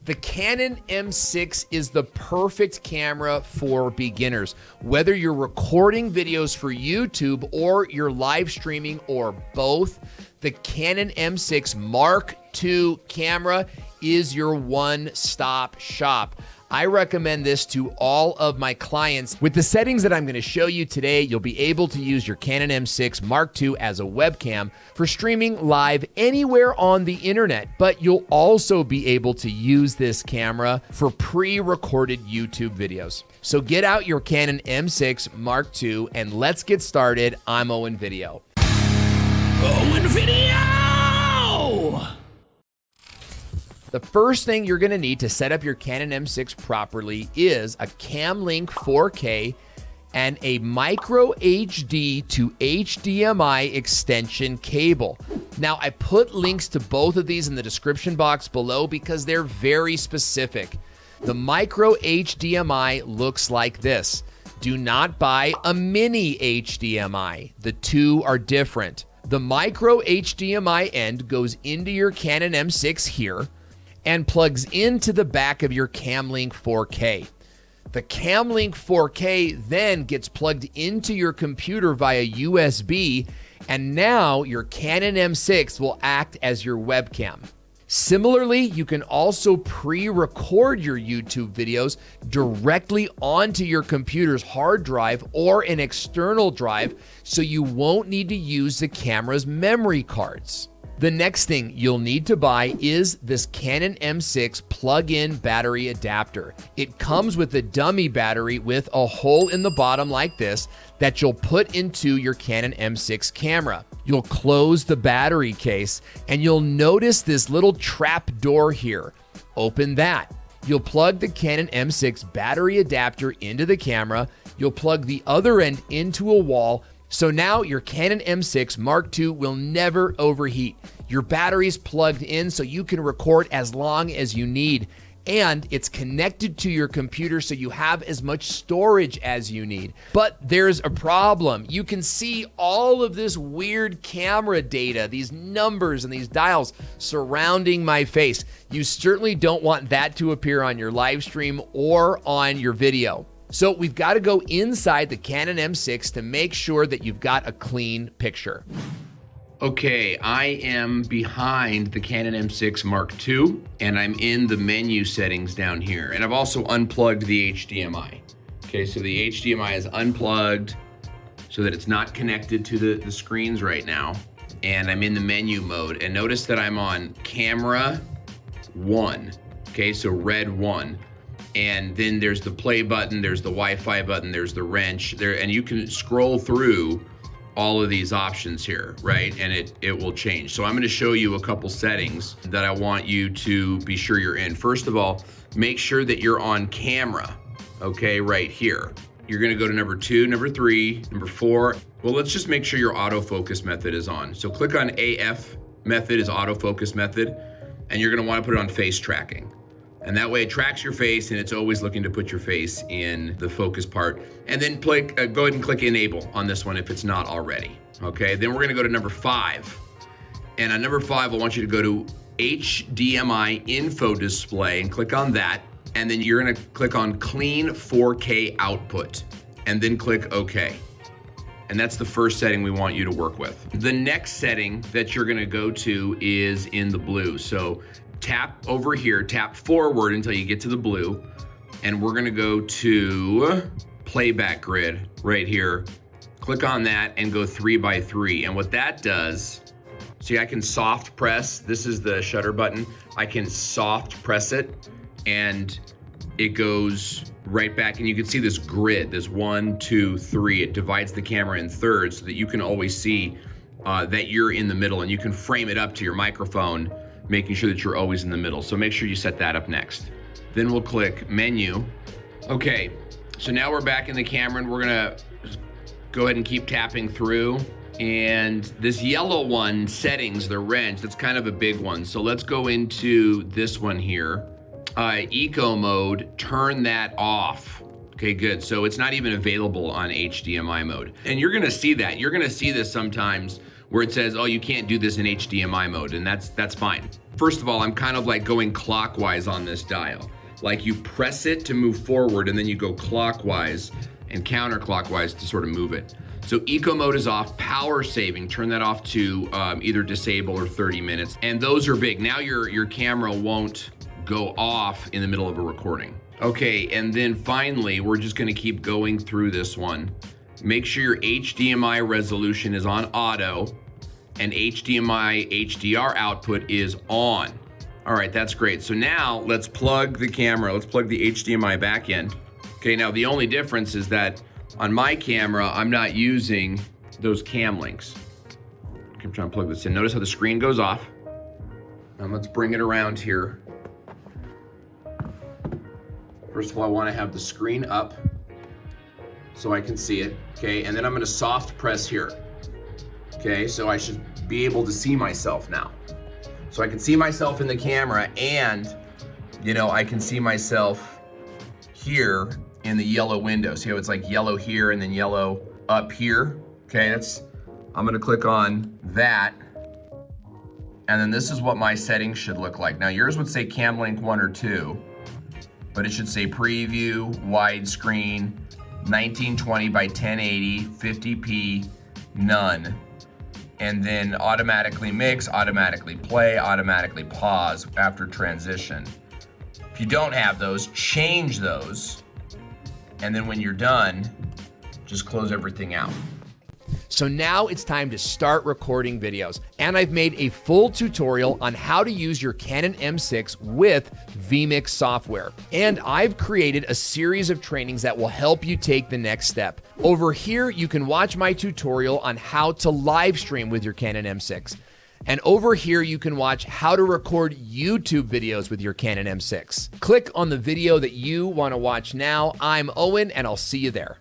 The Canon M6 is the perfect camera for beginners. Whether you're recording videos for YouTube or you're live streaming or both, the Canon M6 Mark II camera is your one-stop shop. I recommend this to all of my clients. With the settings that I'm going to show you today, you'll be able to use your Canon M6 Mark II as a webcam for streaming live anywhere on the internet, but you'll also be able to use this camera for pre-recorded YouTube videos. So get out your Canon M6 Mark II and let's get started. I'm Owen Video. Owen Video! The first thing you're gonna need to set up your Canon M6 properly is a Camlink 4K and a micro HD to HDMI extension cable. Now, I put links to both of these in the description box below because they're very specific. The micro HDMI looks like this. Do not buy a mini HDMI. The two are different. The micro HDMI end goes into your Canon M6 here and plugs into the back of your Camlink 4K. The Camlink 4K then gets plugged into your computer via USB, and now your Canon M6 will act as your webcam. Similarly, you can also pre-record your YouTube videos directly onto your computer's hard drive or an external drive, so you won't need to use the camera's memory cards. The next thing you'll need to buy is this Canon M6 plug-in battery adapter. It comes with a dummy battery with a hole in the bottom like this that you'll put into your Canon M6 camera. You'll close the battery case and you'll notice this little trap door here. Open that. You'll plug the Canon M6 battery adapter into the camera. You'll plug the other end into a wall. So now your Canon M6 Mark II will never overheat. Your battery's plugged in so you can record as long as you need. And it's connected to your computer so you have as much storage as you need. But there's a problem. You can see all of this weird camera data, these numbers and these dials surrounding my face. You certainly don't want that to appear on your live stream or on your video. So we've got to go inside the Canon M6 to make sure that you've got a clean picture. Okay, I am behind the Canon M6 Mark II, and I'm in the menu settings down here. And I've also unplugged the HDMI. Okay, so the HDMI is unplugged so that it's not connected to the screens right now. And I'm in the menu mode. And notice that I'm on camera 1. Okay, so red 1. And then there's the play button, there's the Wi-Fi button, there's the wrench there, and you can scroll through all of these options here, right? And it will change. So I'm gonna show you a couple settings that I want you to be sure you're in. First of all, make sure that you're on camera, okay, right here. You're gonna go to number 2, number 3, number 4. Well, let's just make sure your autofocus method is on. So click on AF method is autofocus method, and you're gonna wanna put it on face tracking. And that way it tracks your face and it's always looking to put your face in the focus part. And then go ahead and click enable on this one if it's not already. Okay, then we're gonna go to number 5. And on number 5, I want you to go to HDMI info display and click on that. And then you're gonna click on clean 4K output and then click OK. And that's the first setting we want you to work with. The next setting that you're gonna go to is in the blue. So tap over here, tap forward until you get to the blue, and we're gonna go to playback grid right here. Click on that and go 3x3. And what that does, see, I can soft press, this is the shutter button. I can soft press it and it goes right back, and you can see this grid, this 1, 2, 3. It divides the camera in thirds so that you can always see that you're in the middle, and you can frame it up to your microphone, making sure that you're always in the middle. So make sure you set that up next. Then we'll click menu. Okay, so now we're back in the camera and we're gonna go ahead and keep tapping through. And this yellow one, settings, the wrench, that's kind of a big one. So let's go into this one here. Eco mode, turn that off. Okay, good. So it's not even available on HDMI mode. And you're gonna see that. You're gonna see this sometimes where it says, oh, you can't do this in HDMI mode, and that's fine. First of all, I'm kind of like going clockwise on this dial. Like you press it to move forward, and then you go clockwise and counterclockwise to sort of move it. So eco mode is off, power saving, turn that off to either disable or 30 minutes. And those are big. Now your camera won't go off in the middle of a recording. Okay, and then finally, we're just gonna keep going through this one. Make sure your HDMI resolution is on auto and HDMI HDR output is on. All right, that's great. So now let's plug the camera, let's plug the HDMI back in. Okay, now the only difference is that on my camera, I'm not using those cam links. Okay, I'm trying to plug this in. Notice how the screen goes off. Now let's bring it around here. First of all, I want to have the screen up so I can see it, okay? And then I'm gonna soft press here, okay? So I should be able to see myself now. So I can see myself in the camera and, you know, I can see myself here in the yellow window. See how it's like yellow here and then yellow up here? Okay, I'm gonna click on that. And then this is what my settings should look like. Now yours would say Cam Link 1 or 2, but it should say preview, widescreen, 1920 by 1080, 50p, none. And then automatically mix, automatically play, automatically pause after transition. If you don't have those, change those. And then when you're done, just close everything out. So now it's time to start recording videos. And I've made a full tutorial on how to use your Canon M6 with VMIX software. And I've created a series of trainings that will help you take the next step. Over here, you can watch my tutorial on how to live stream with your Canon M6. And over here, you can watch how to record YouTube videos with your Canon M6. Click on the video that you want to watch now. I'm Owen, and I'll see you there.